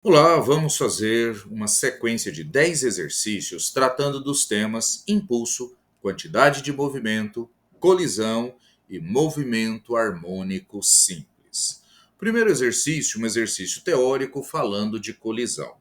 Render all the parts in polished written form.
Olá, vamos fazer uma sequência de 10 exercícios tratando dos temas impulso, quantidade de movimento, colisão e movimento harmônico simples. Primeiro exercício, um exercício teórico falando de colisão.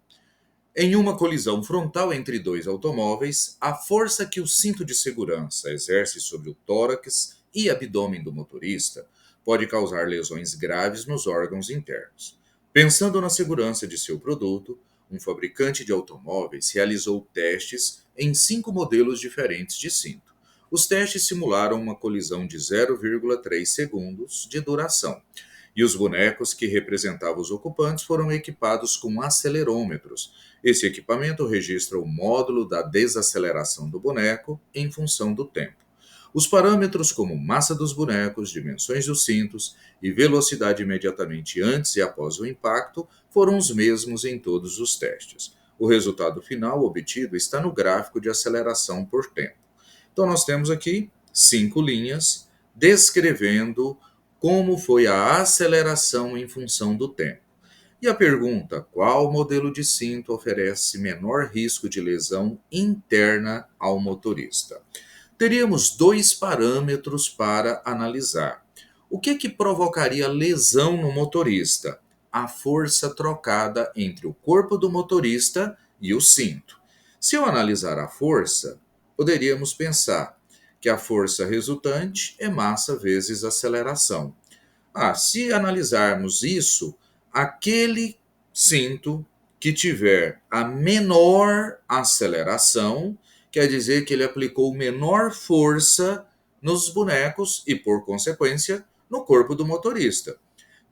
Em uma colisão frontal entre dois automóveis, a força que o cinto de segurança exerce sobre o tórax e abdômen do motorista pode causar lesões graves nos órgãos internos. Pensando na segurança de seu produto, um fabricante de automóveis realizou testes em 5 modelos diferentes de cinto. Os testes simularam uma colisão de 0,3 segundos de duração, e os bonecos que representavam os ocupantes foram equipados com acelerômetros. Esse equipamento registra o módulo da desaceleração do boneco em função do tempo. Os parâmetros como massa dos bonecos, dimensões dos cintos e velocidade imediatamente antes e após o impacto foram os mesmos em todos os testes. O resultado final obtido está no gráfico de aceleração por tempo. Então, nós temos aqui 5 linhas descrevendo como foi a aceleração em função do tempo. E a pergunta: qual modelo de cinto oferece menor risco de lesão interna ao motorista? Teríamos dois parâmetros para analisar. O que provocaria lesão no motorista? A força trocada entre o corpo do motorista e o cinto. Se eu analisar a força, poderíamos pensar que a força resultante é massa vezes aceleração. Se analisarmos isso, aquele cinto que tiver a menor aceleração, quer dizer que ele aplicou menor força nos bonecos e, por consequência, no corpo do motorista.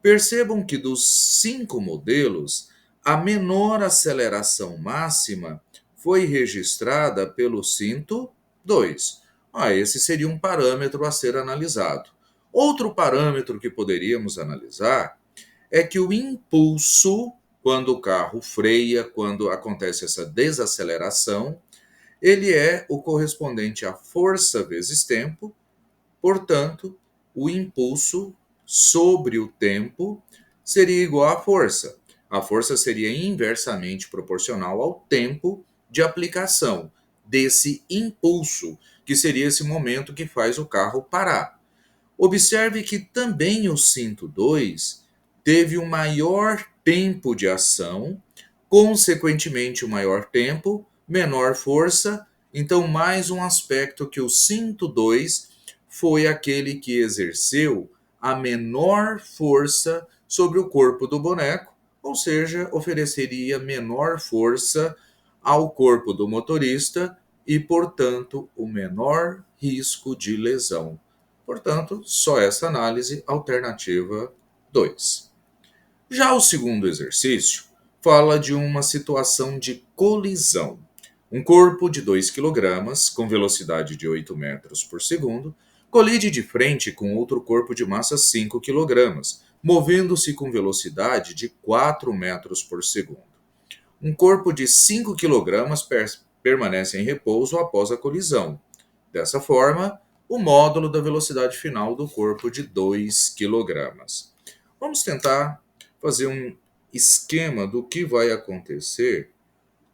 Percebam que dos 5 modelos, a menor aceleração máxima foi registrada pelo cinto 2. Esse seria um parâmetro a ser analisado. Outro parâmetro que poderíamos analisar é que o impulso, quando o carro freia, quando acontece essa desaceleração, ele é o correspondente à força vezes tempo, portanto, o impulso sobre o tempo seria igual à força. A força seria inversamente proporcional ao tempo de aplicação desse impulso, que seria esse momento que faz o carro parar. Observe que também o cinto 2 teve um maior tempo de ação, consequentemente, o maior tempo, menor força. Então, mais um aspecto que o cinto 2 foi aquele que exerceu a menor força sobre o corpo do boneco, ou seja, ofereceria menor força ao corpo do motorista e, portanto, o menor risco de lesão. Portanto, só essa análise, alternativa 2. Já o segundo exercício fala de uma situação de colisão. Um corpo de 2 kg, com velocidade de 8 metros por segundo, colide de frente com outro corpo de massa 5 kg, movendo-se com velocidade de 4 metros por segundo. Um corpo de 5 kg permanece em repouso após a colisão. Dessa forma, o módulo da velocidade final do corpo de 2 kg. Vamos tentar fazer um esquema do que vai acontecer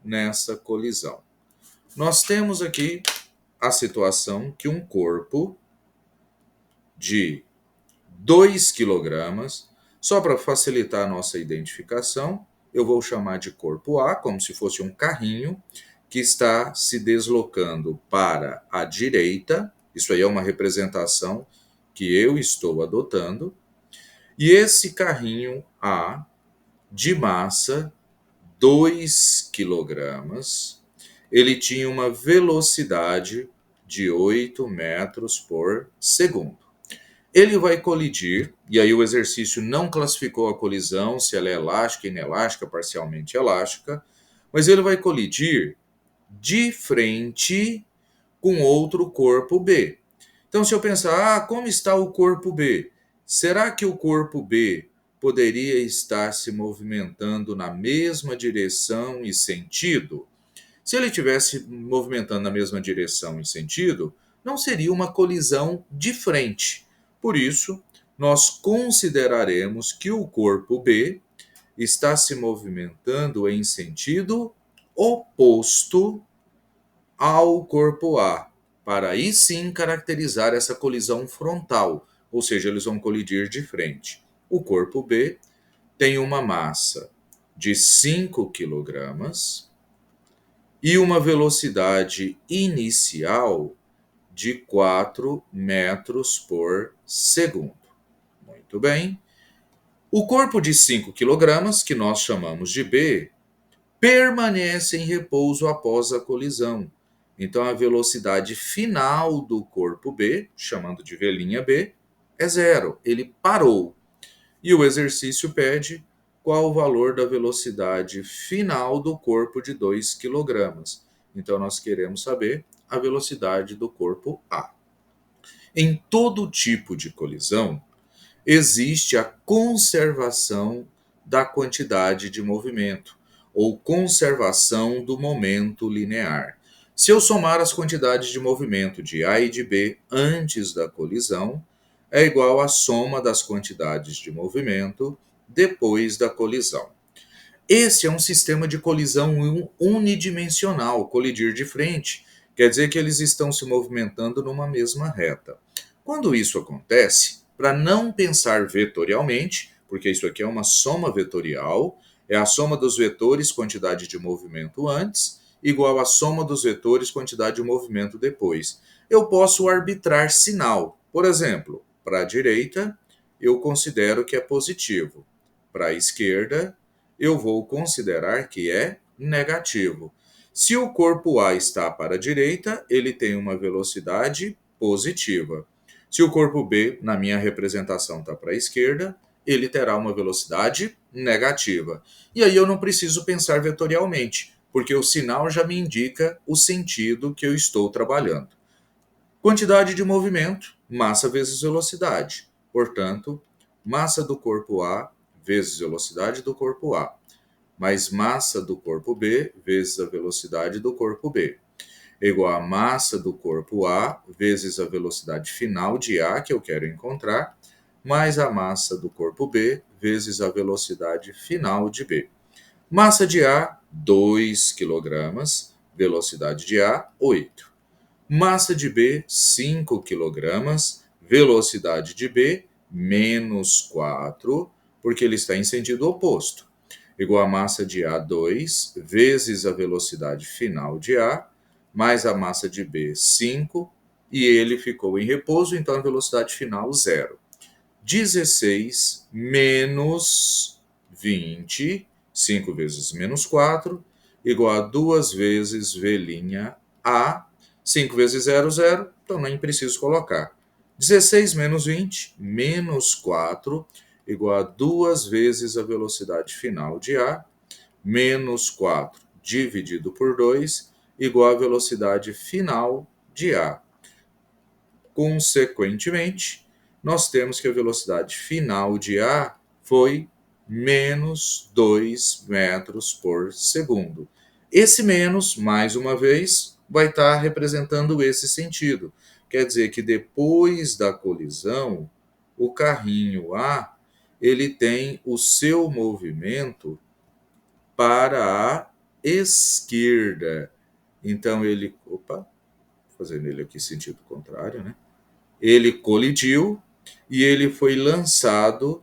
nessa colisão. Nós temos aqui a situação que um corpo de 2 kg, só para facilitar a nossa identificação, eu vou chamar de corpo A, como se fosse um carrinho que está se deslocando para a direita. Isso aí é uma representação que eu estou adotando. E esse carrinho A, de massa 2 kg, ele tinha uma velocidade de 8 metros por segundo. Ele vai colidir, e aí o exercício não classificou a colisão, se ela é elástica, inelástica, parcialmente elástica, mas ele vai colidir de frente com outro corpo B. Então, se eu pensar, como está o corpo B? Será que o corpo B poderia estar se movimentando na mesma direção e sentido? Se ele estivesse movimentando na mesma direção e sentido, não seria uma colisão de frente. Por isso, nós consideraremos que o corpo B está se movimentando em sentido oposto ao corpo A, para aí sim caracterizar essa colisão frontal, ou seja, eles vão colidir de frente. O corpo B tem uma massa de 5 quilogramas e uma velocidade inicial de 4 metros por segundo. Muito bem. O corpo de 5 quilogramas, que nós chamamos de B, permanece em repouso após a colisão. Então, a velocidade final do corpo B, chamando de V', é zero. Ele parou. E o exercício pede qual o valor da velocidade final do corpo de 2 quilogramas. Então, nós queremos saber a velocidade do corpo A. Em todo tipo de colisão, existe a conservação da quantidade de movimento, ou conservação do momento linear. Se eu somar as quantidades de movimento de A e de B antes da colisão, é igual à soma das quantidades de movimento depois da colisão. Esse é um sistema de colisão unidimensional, colidir de frente, quer dizer que eles estão se movimentando numa mesma reta. Quando isso acontece, para não pensar vetorialmente, porque isso aqui é uma soma vetorial, é a soma dos vetores quantidade de movimento antes, igual à soma dos vetores quantidade de movimento depois. Eu posso arbitrar sinal. Por exemplo, para a direita, eu considero que é positivo. Para a esquerda, eu vou considerar que é negativo. Se o corpo A está para a direita, ele tem uma velocidade positiva. Se o corpo B, na minha representação, está para a esquerda, ele terá uma velocidade negativa. E aí eu não preciso pensar vetorialmente, porque o sinal já me indica o sentido que eu estou trabalhando. Quantidade de movimento, massa vezes velocidade. Portanto, massa do corpo A vezes velocidade do corpo A, mais massa do corpo B vezes a velocidade do corpo B, é igual a massa do corpo A vezes a velocidade final de A, que eu quero encontrar, mais a massa do corpo B vezes a velocidade final de B. Massa de A, 2 kg, velocidade de A, 8. Massa de B, 5 kg, velocidade de B, menos 4, porque ele está em sentido oposto. Igual a massa de A, 2, vezes a velocidade final de A, mais a massa de B, 5, e ele ficou em repouso, então a velocidade final, 0. 16 menos 20, 5 vezes menos 4, igual a 2 vezes V' A, 5 vezes 0, 0, então nem preciso colocar. 16 menos 20, menos 4, igual a 2 vezes a velocidade final de A, menos 4 dividido por 2, igual a velocidade final de A. Consequentemente, nós temos que a velocidade final de A foi menos 2 metros por segundo. Esse menos, mais uma vez, vai estar representando esse sentido. Quer dizer que depois da colisão, o carrinho A ele tem o seu movimento para a esquerda. Então ele, fazendo ele aqui sentido contrário, né? Ele colidiu e ele foi lançado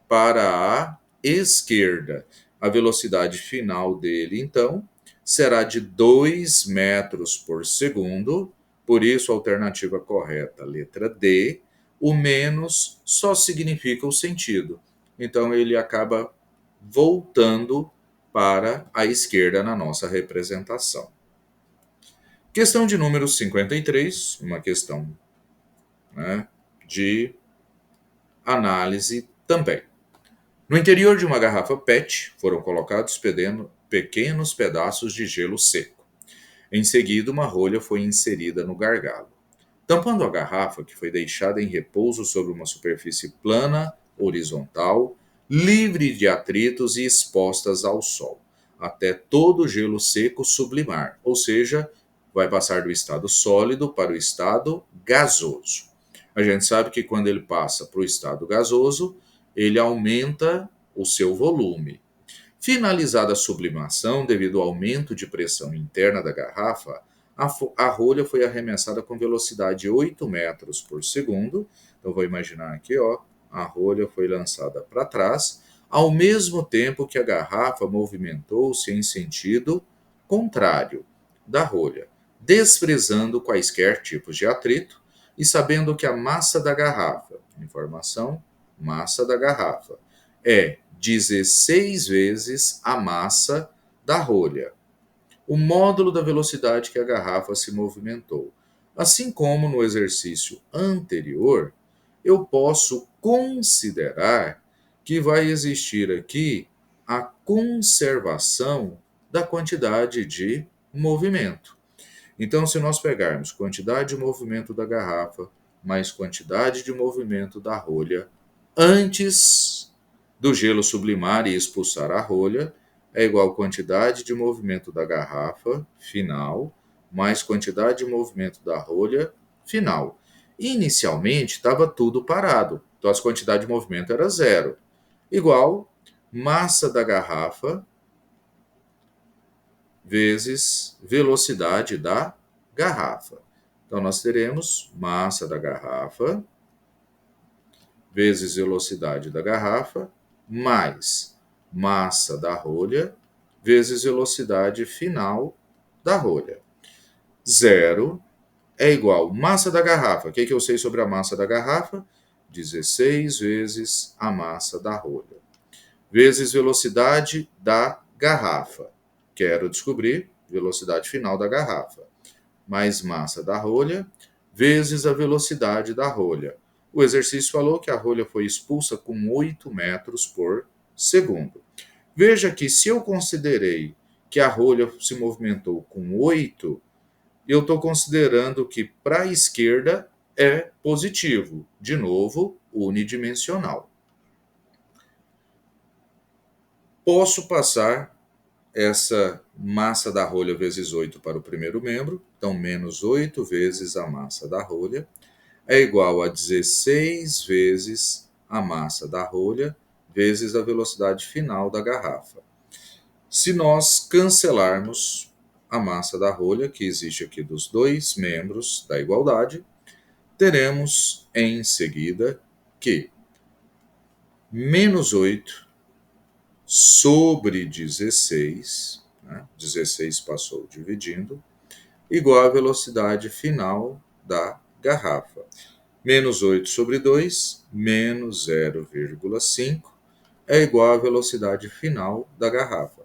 para a esquerda. A velocidade final dele, então, será de 2 metros por segundo, por isso a alternativa correta, letra D. O menos só significa o sentido. Então ele acaba voltando para a esquerda na nossa representação. Questão de número 53, uma questão, né, de análise também. No interior de uma garrafa PET foram colocados pequenos pedaços de gelo seco. Em seguida, uma rolha foi inserida no gargalo, tampando a garrafa, que foi deixada em repouso sobre uma superfície plana, horizontal, livre de atritos e expostas ao sol, até todo o gelo seco sublimar, ou seja, vai passar do estado sólido para o estado gasoso. A gente sabe que quando ele passa para o estado gasoso, ele aumenta o seu volume. Finalizada a sublimação, devido ao aumento de pressão interna da garrafa, a rolha foi arremessada com velocidade 8 metros por segundo. Então, vou imaginar aqui, ó, a rolha foi lançada para trás, ao mesmo tempo que a garrafa movimentou-se em sentido contrário da rolha, desprezando quaisquer tipos de atrito e sabendo que a massa da garrafa, informação, massa da garrafa, é 16 vezes a massa da rolha, o módulo da velocidade que a garrafa se movimentou. Assim como no exercício anterior, eu posso considerar que vai existir aqui a conservação da quantidade de movimento. Então, se nós pegarmos quantidade de movimento da garrafa mais quantidade de movimento da rolha antes do gelo sublimar e expulsar a rolha, é igual a quantidade de movimento da garrafa final mais quantidade de movimento da rolha final. Inicialmente estava tudo parado, então a quantidade de movimento era zero, igual massa da garrafa vezes velocidade da garrafa. Então, nós teremos massa da garrafa vezes velocidade da garrafa mais massa da rolha vezes velocidade final da rolha. Zero é igual massa da garrafa. O que eu sei sobre a massa da garrafa? 16 vezes a massa da rolha vezes velocidade da garrafa. Quero descobrir velocidade final da garrafa, mais massa da rolha, vezes a velocidade da rolha. O exercício falou que a rolha foi expulsa com 8 metros por segundo. Veja que se eu considerei que a rolha se movimentou com 8, eu estou considerando que para a esquerda é positivo. De novo, unidimensional. Posso passar essa massa da rolha vezes 8 para o primeiro membro, então menos 8 vezes a massa da rolha, é igual a 16 vezes a massa da rolha vezes a velocidade final da garrafa. Se nós cancelarmos a massa da rolha, que existe aqui dos dois membros da igualdade, teremos em seguida que menos 8 sobre 16, né? 16 passou dividindo, igual à velocidade final da garrafa. Menos 8 sobre 2, menos 0,5, é igual à velocidade final da garrafa.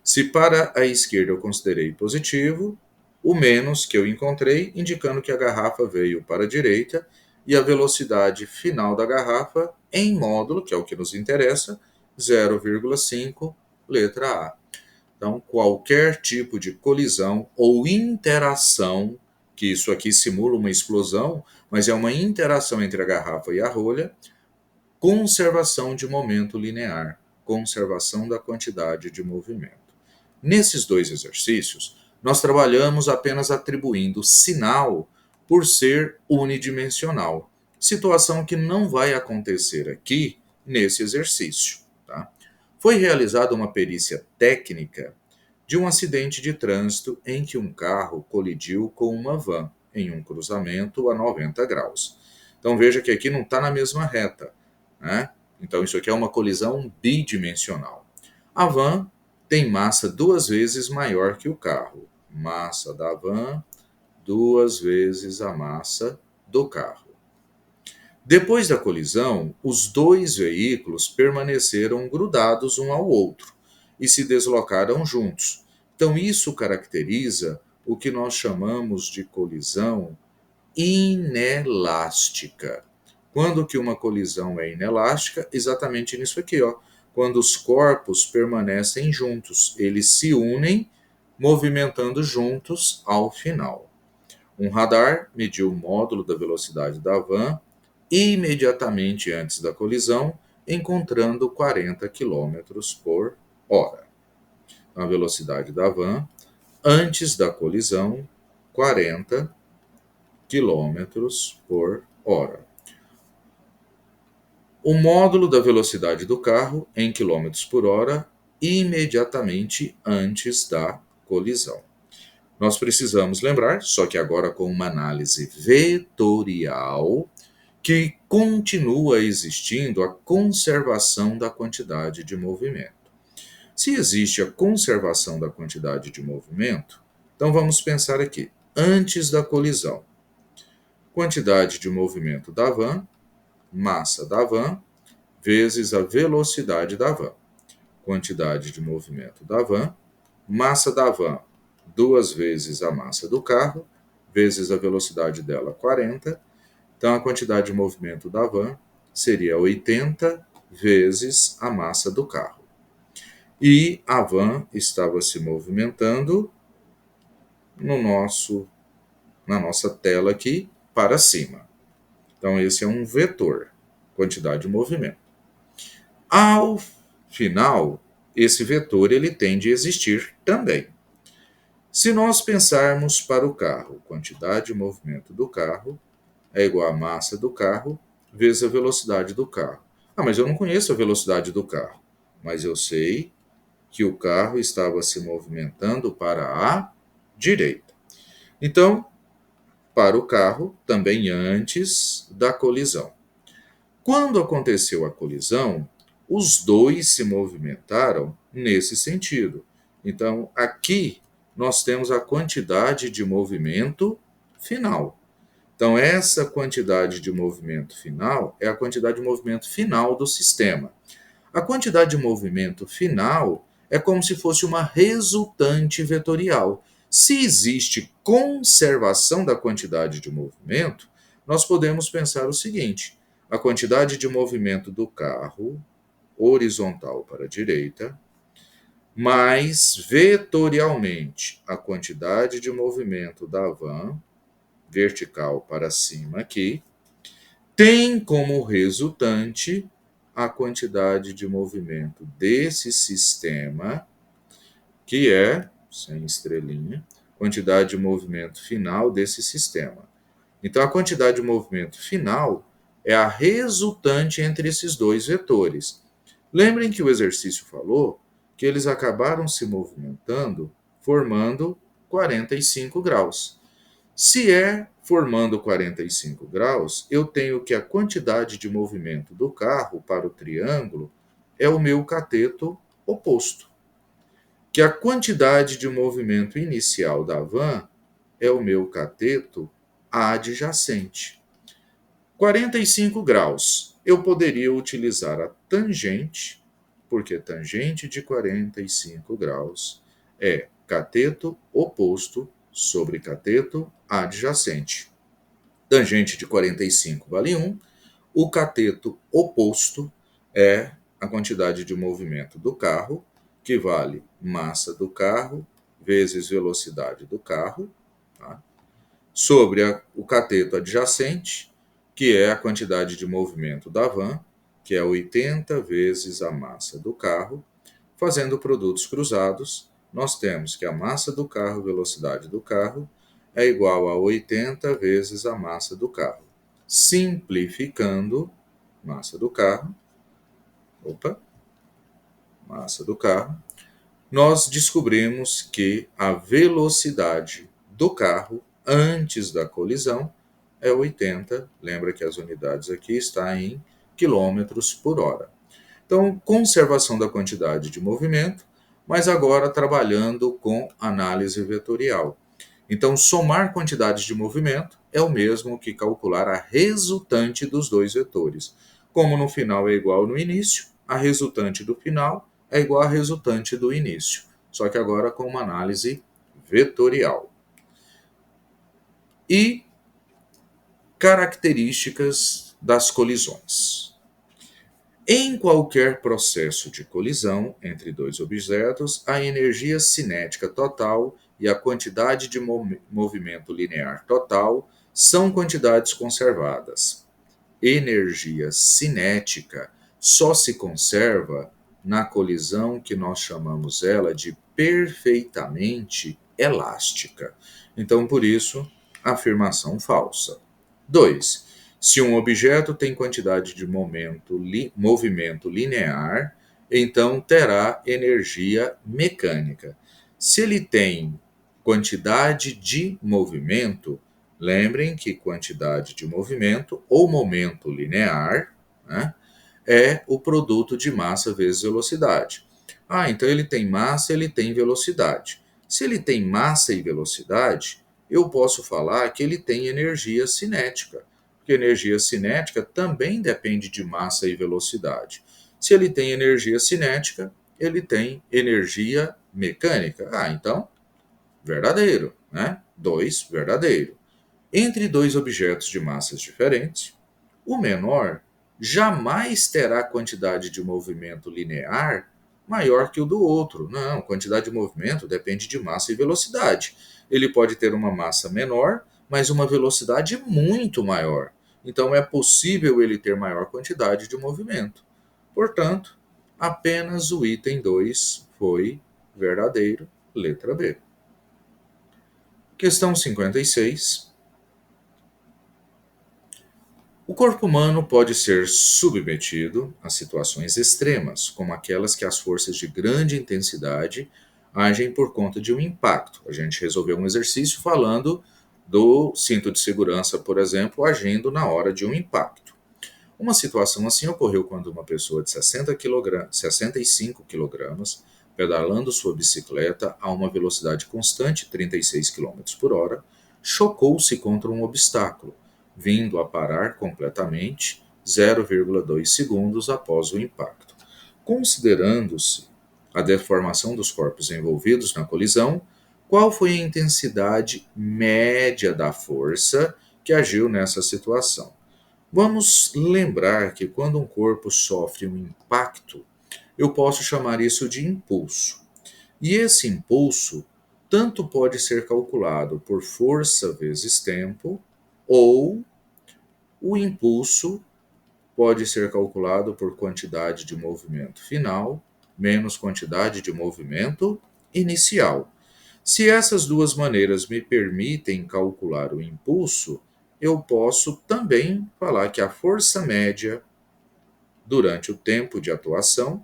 Se para a esquerda eu considerei positivo, o menos que eu encontrei, indicando que a garrafa veio para a direita, e a velocidade final da garrafa em módulo, que é o que nos interessa, 0,5, letra A. Então, qualquer tipo de colisão ou interação, que isso aqui simula uma explosão, mas é uma interação entre a garrafa e a rolha, conservação de momento linear, conservação da quantidade de movimento. Nesses dois exercícios, nós trabalhamos apenas atribuindo sinal por ser unidimensional, situação que não vai acontecer aqui nesse exercício. Tá? Foi realizada uma perícia técnica de um acidente de trânsito em que um carro colidiu com uma van em um cruzamento a 90 graus. Então veja que aqui não está na mesma reta, né? Então isso aqui é uma colisão bidimensional. A van tem massa 2 vezes maior que o carro. Massa da van 2 vezes a massa do carro. Depois da colisão, os dois veículos permaneceram grudados um ao outro e se deslocaram juntos. Então, isso caracteriza o que nós chamamos de colisão inelástica. Quando que uma colisão é inelástica? Exatamente nisso aqui, ó. Quando os corpos permanecem juntos, eles se unem, movimentando juntos ao final. Um radar mediu o módulo da velocidade da van imediatamente antes da colisão, encontrando 40 km por hora. A velocidade da van antes da colisão, 40 km por hora. o módulo da velocidade do carro em quilômetros por hora imediatamente antes da colisão. Nós precisamos lembrar, só que agora com uma análise vetorial, que continua existindo a conservação da quantidade de movimento. Se existe a conservação da quantidade de movimento, então vamos pensar aqui, antes da colisão. Quantidade de movimento da van, massa da van, vezes a velocidade da van. Quantidade de movimento da van, massa da van, 2 vezes a massa do carro, vezes a velocidade dela, 40. Então, a quantidade de movimento da van seria 80 vezes a massa do carro. E a van estava se movimentando na nossa tela aqui para cima. Então, esse é um vetor, quantidade de movimento. Ao final, esse vetor ele tem de existir também. Se nós pensarmos para o carro, quantidade de movimento do carro é igual à massa do carro vezes a velocidade do carro. Ah, mas eu não conheço a velocidade do carro. Mas eu sei que o carro estava se movimentando para a direita. Então, para o carro, também antes da colisão. Quando aconteceu a colisão, os dois se movimentaram nesse sentido. Então, aqui nós temos a quantidade de movimento final. Então, essa quantidade de movimento final é a quantidade de movimento final do sistema. A quantidade de movimento final é como se fosse uma resultante vetorial. Se existe conservação da quantidade de movimento, nós podemos pensar o seguinte: a quantidade de movimento do carro, horizontal para a direita, mais vetorialmente a quantidade de movimento da van, vertical para cima aqui, tem como resultante a quantidade de movimento desse sistema, que é, sem estrelinha, quantidade de movimento final desse sistema. Então, a quantidade de movimento final é a resultante entre esses dois vetores. Lembrem que o exercício falou que eles acabaram se movimentando formando 45 graus. Se é formando 45 graus, eu tenho que a quantidade de movimento do carro para o triângulo é o meu cateto oposto. Que a quantidade de movimento inicial da van é o meu cateto adjacente. 45 graus. Eu poderia utilizar a tangente, porque tangente de 45 graus é cateto oposto sobre cateto adjacente. Tangente de 45 vale 1. O cateto oposto é a quantidade de movimento do carro, que vale massa do carro vezes velocidade do carro, tá? Sobre o cateto adjacente, que é a quantidade de movimento da van, que é 80 vezes a massa do carro. Fazendo produtos cruzados, nós temos que a massa do carro, velocidade do carro, é igual a 80 vezes a massa do carro. Simplificando, massa do carro, massa do carro, nós descobrimos que a velocidade do carro antes da colisão é 80, lembra que as unidades aqui estão em quilômetros por hora. Então, conservação da quantidade de movimento, mas agora trabalhando com análise vetorial. Então, somar quantidades de movimento é o mesmo que calcular a resultante dos dois vetores. Como no final é igual no início, a resultante do final é igual à resultante do início, só que agora com uma análise vetorial. E características das colisões. Em qualquer processo de colisão entre dois objetos, a energia cinética total e a quantidade de movimento linear total são quantidades conservadas. Energia cinética só se conserva na colisão que nós chamamos ela de perfeitamente elástica. Então, por isso, afirmação falsa. 2. Se um objeto tem quantidade de movimento linear, então terá energia mecânica. Se ele tem quantidade de movimento, lembrem que quantidade de movimento ou momento linear, né, é o produto de massa vezes velocidade. Ah, então ele tem massa, ele tem velocidade. Se ele tem massa e velocidade, eu posso falar que ele tem energia cinética, porque energia cinética também depende de massa e velocidade. Se ele tem energia cinética, ele tem energia mecânica. Ah, então, verdadeiro, né? 2, verdadeiro. Entre dois objetos de massas diferentes, o menor jamais terá quantidade de movimento linear maior que o do outro. Não, quantidade de movimento depende de massa e velocidade. Ele pode ter uma massa menor, mas uma velocidade muito maior. Então é possível ele ter maior quantidade de movimento. Portanto, apenas o item 2 foi verdadeiro, letra B. Questão 56. O corpo humano pode ser submetido a situações extremas, como aquelas que as forças de grande intensidade agem por conta de um impacto. A gente resolveu um exercício falando do cinto de segurança, por exemplo, agindo na hora de um impacto. Uma situação assim ocorreu quando uma pessoa de 65 kg, pedalando sua bicicleta a uma velocidade constante, 36 km por hora, chocou-se contra um obstáculo, vindo a parar completamente 0,2 segundos após o impacto. Considerando-se a deformação dos corpos envolvidos na colisão, qual foi a intensidade média da força que agiu nessa situação? Vamos lembrar que quando um corpo sofre um impacto, eu posso chamar isso de impulso. E esse impulso tanto pode ser calculado por força vezes tempo, ou o impulso pode ser calculado por quantidade de movimento final menos quantidade de movimento inicial. Se essas duas maneiras me permitem calcular o impulso, eu posso também falar que a força média durante o tempo de atuação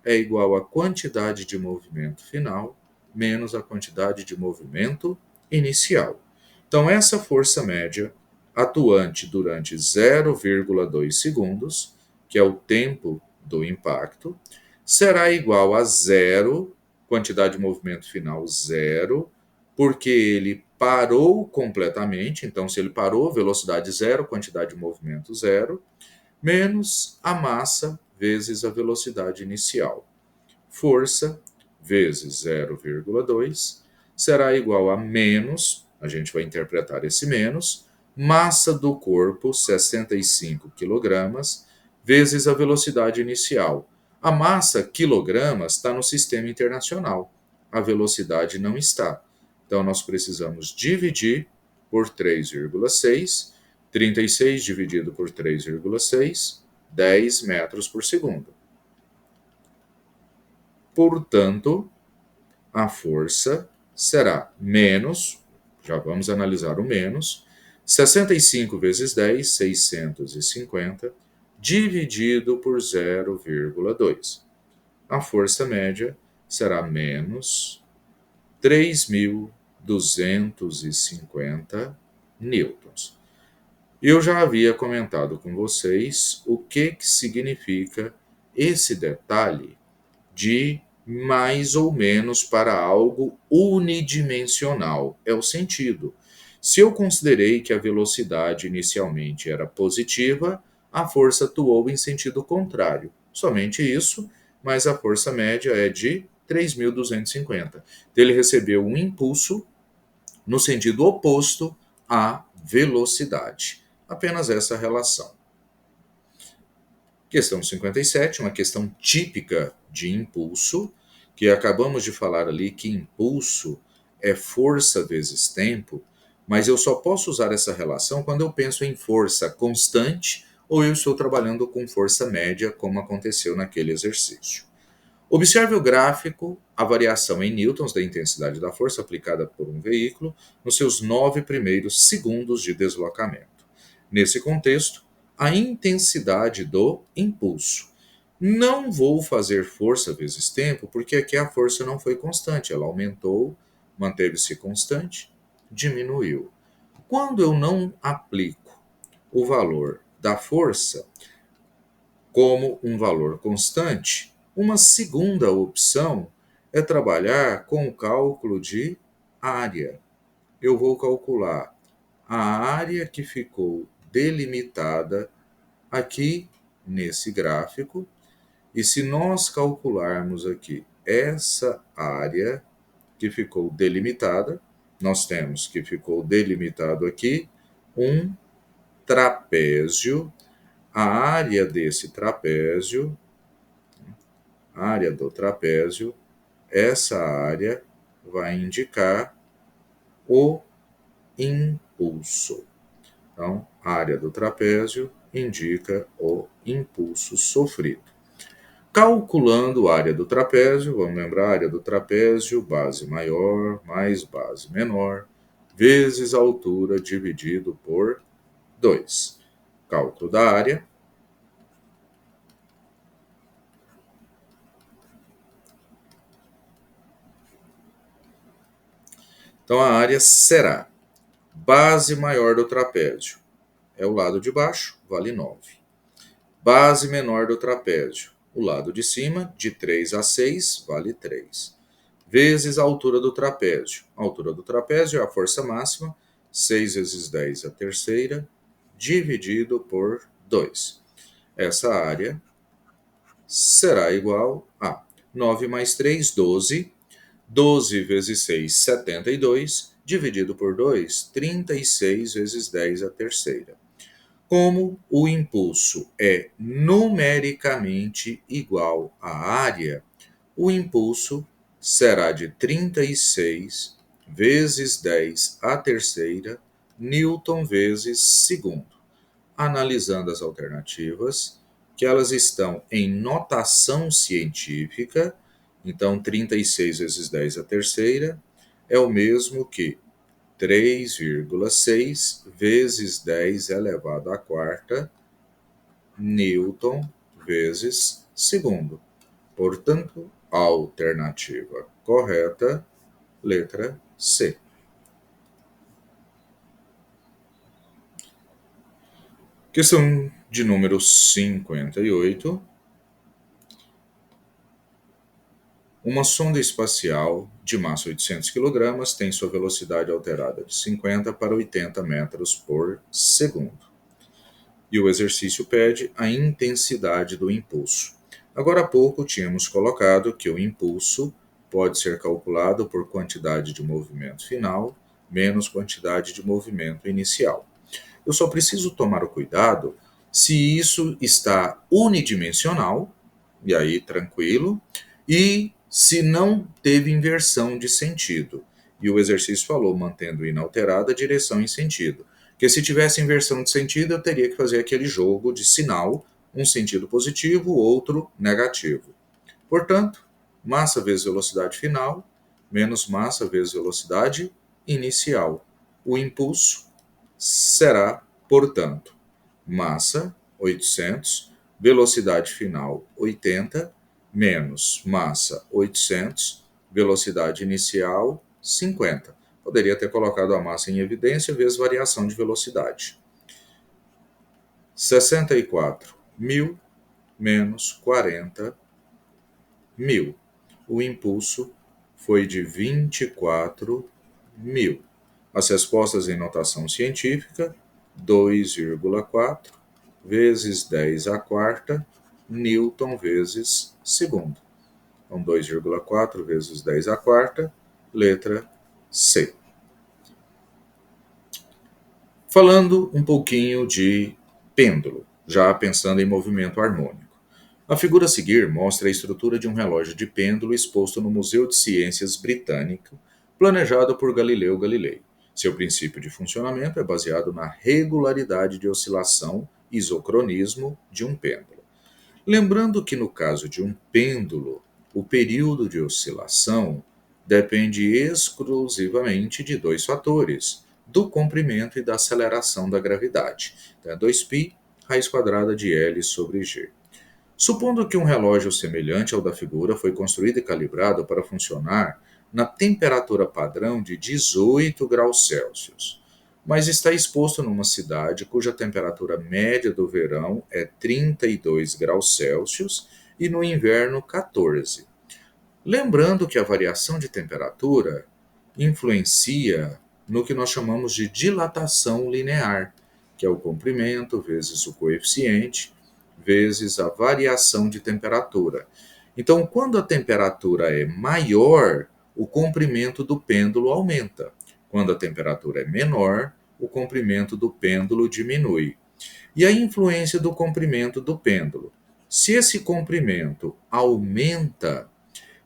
é igual à quantidade de movimento final menos a quantidade de movimento inicial. Então, essa força média atuante durante 0,2 segundos, que é o tempo do impacto, será igual a zero, quantidade de movimento final zero, porque ele parou completamente. Então, se ele parou, velocidade zero, quantidade de movimento zero, menos a massa vezes a velocidade inicial. Força vezes 0,2 será igual a menos, a gente vai interpretar esse menos, massa do corpo, 65 kg, vezes a velocidade inicial. A massa, quilogramas, está no sistema internacional. A velocidade não está. Então, nós precisamos dividir por 3,6. 36 dividido por 3,6, 10 metros por segundo. Portanto, a força será menos, já vamos analisar o menos, 65 vezes 10, 650, dividido por 0,2. A força média será menos 3.250 newtons. Eu já havia comentado com vocês o que significa esse detalhe de mais ou menos para algo unidimensional. É o sentido. Se eu considerei que a velocidade inicialmente era positiva, a força atuou em sentido contrário. Somente isso, mas a força média é de 3.250. Ele recebeu um impulso no sentido oposto à velocidade. Apenas essa relação. Questão 57, uma questão típica de impulso, que acabamos de falar ali que impulso é força vezes tempo, mas eu só posso usar essa relação quando eu penso em força constante ou eu estou trabalhando com força média, como aconteceu naquele exercício. Observe o gráfico, a variação em newtons da intensidade da força aplicada por um veículo nos seus 9 primeiros segundos de deslocamento. nesse contexto, a intensidade do impulso. Não vou fazer força vezes tempo, porque aqui a força não foi constante, ela aumentou, manteve-se constante, diminuiu. Quando eu não aplico o valor da força como um valor constante, uma segunda opção é trabalhar com o cálculo de área. Eu vou calcular a área que ficou delimitada aqui nesse gráfico, e se nós calcularmos aqui essa área que ficou delimitada, nós temos que ficou delimitado aqui um trapézio. A área desse trapézio, área do trapézio, essa área vai indicar o impulso. Então, a área do trapézio indica o impulso sofrido. Calculando a área do trapézio, vamos lembrar a área do trapézio, base maior mais base menor, vezes a altura dividido por 2. Cálculo da área. Então, a área será base maior do trapézio, é o lado de baixo, vale 9. Base menor do trapézio, o lado de cima, de 3 a 6, vale 3. Vezes a altura do trapézio. A altura do trapézio é a força máxima, 6 vezes 10 a terceira, dividido por 2. Essa área será igual a 9 mais 3, 12. 12 vezes 6, 72, dividido por 2, 36 vezes 10 a terceira. Como o impulso é numericamente igual à área, o impulso será de 36 vezes 10 a terceira newton vezes segundo. Analisando as alternativas, que elas estão em notação científica, então 36 vezes 10 a terceira é o mesmo que 3,6 vezes 10 elevado à quarta newton vezes segundo. Portanto, a alternativa correta, letra C. Questão de número 58. Uma sonda espacial de massa 800 kg tem sua velocidade alterada de 50 para 80 metros por segundo. E o exercício pede a intensidade do impulso. Agora há pouco tínhamos colocado que o impulso pode ser calculado por quantidade de movimento final menos quantidade de movimento inicial. Eu só preciso tomar o cuidado se isso está unidimensional, e aí tranquilo, e se não teve inversão de sentido. E o exercício falou, mantendo inalterada a direção em sentido. Porque se tivesse inversão de sentido, eu teria que fazer aquele jogo de sinal, um sentido positivo, outro negativo. Portanto, massa vezes velocidade final, menos massa vezes velocidade inicial. O impulso será, portanto, massa 800, velocidade final 80, menos massa 800, velocidade inicial 50. Poderia ter colocado a massa em evidência vezes variação de velocidade. 64.000 menos 40.000. O impulso foi de 24.000. As respostas em notação científica, 2,4 vezes 10 à quarta, newton vezes segundo. Então, 2,4 vezes 10 à quarta, letra C. Falando um pouquinho de pêndulo, já pensando em movimento harmônico. A figura a seguir mostra a estrutura de um relógio de pêndulo exposto no Museu de Ciências Britânico, planejado por Galileu Galilei. Seu princípio de funcionamento é baseado na regularidade de oscilação, isocronismo, de um pêndulo. Lembrando que no caso de um pêndulo, o período de oscilação depende exclusivamente de dois fatores: do comprimento e da aceleração da gravidade. Então, é 2π raiz quadrada de L sobre G. Supondo que um relógio semelhante ao da figura foi construído e calibrado para funcionar na temperatura padrão de 18 graus Celsius, mas está exposto numa cidade cuja temperatura média do verão é 32 graus Celsius e no inverno 14. Lembrando que a variação de temperatura influencia no que nós chamamos de dilatação linear, que é o comprimento vezes o coeficiente vezes a variação de temperatura. Então, quando a temperatura é maior, o comprimento do pêndulo aumenta. Quando a temperatura é menor, o comprimento do pêndulo diminui. E a influência do comprimento do pêndulo. Se esse comprimento aumenta,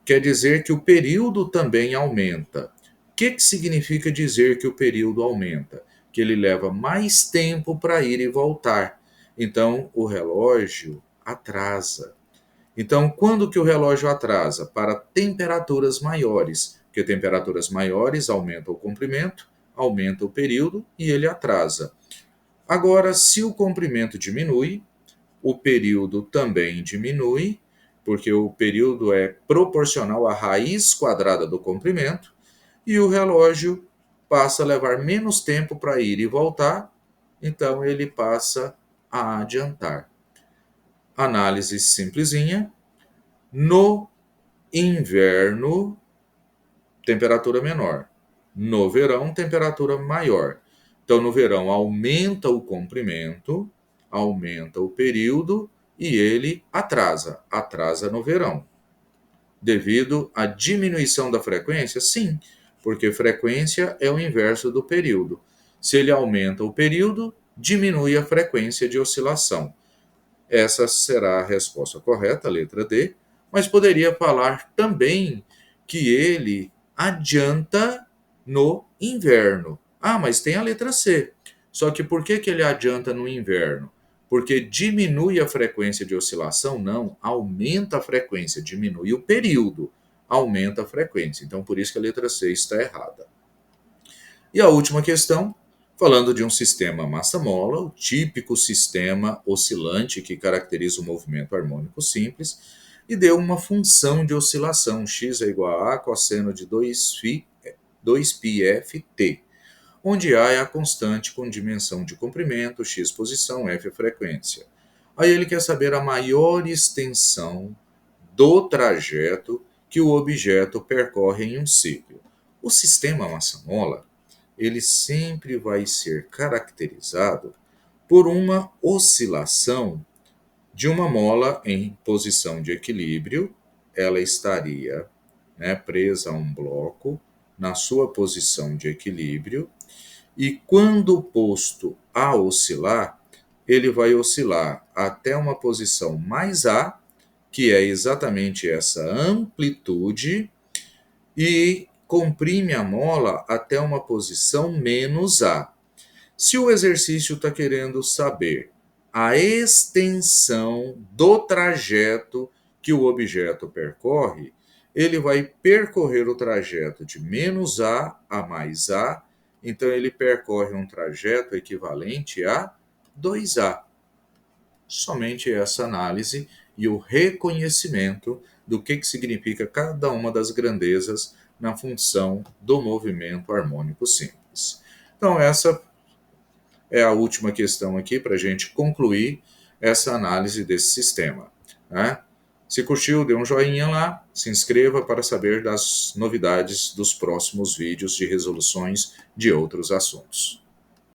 quer dizer que o período também aumenta. O que significa dizer que o período aumenta? Que ele leva mais tempo para ir e voltar. Então, o relógio atrasa. Então, quando que o relógio atrasa? Para temperaturas maiores, porque temperaturas maiores aumentam o comprimento, aumenta o período e ele atrasa. Agora, se o comprimento diminui, o período também diminui, porque o período é proporcional à raiz quadrada do comprimento, e o relógio passa a levar menos tempo para ir e voltar, então ele passa a adiantar. Análise simplesinha. No inverno, temperatura menor. No verão, temperatura maior. Então, no verão, aumenta o comprimento, aumenta o período e ele atrasa no verão. Devido à diminuição da frequência? Sim, porque frequência é o inverso do período. Se ele aumenta o período, diminui a frequência de oscilação. Essa será a resposta correta, a letra D, mas poderia falar também que ele adianta no inverno. Ah, mas tem a letra C. Só que por que ele adianta no inverno? Porque diminui a frequência de oscilação? Não, aumenta a frequência, diminui o período, aumenta a frequência. Então, por isso que a letra C está errada. E a última questão, falando de um sistema massa-mola, o típico sistema oscilante que caracteriza o movimento harmônico simples, e deu uma função de oscilação, x é igual a cosseno de 2πft, onde A é a constante com dimensão de comprimento, x posição, f é frequência. Aí ele quer saber a maior extensão do trajeto que o objeto percorre em um ciclo. O sistema massa-mola ele sempre vai ser caracterizado por uma oscilação de uma mola em posição de equilíbrio. Ela estaria presa a um bloco na sua posição de equilíbrio e quando posto a oscilar, ele vai oscilar até uma posição mais A, que é exatamente essa amplitude, e comprime a mola até uma posição menos A. Se o exercício está querendo saber a extensão do trajeto que o objeto percorre, ele vai percorrer o trajeto de menos A mais A, então ele percorre um trajeto equivalente a 2A. Somente essa análise e o reconhecimento do que significa cada uma das grandezas na função do movimento harmônico simples. Então, essa é a última questão aqui para a gente concluir essa análise desse sistema. Se curtiu, dê um joinha lá, se inscreva para saber das novidades dos próximos vídeos de resoluções de outros assuntos.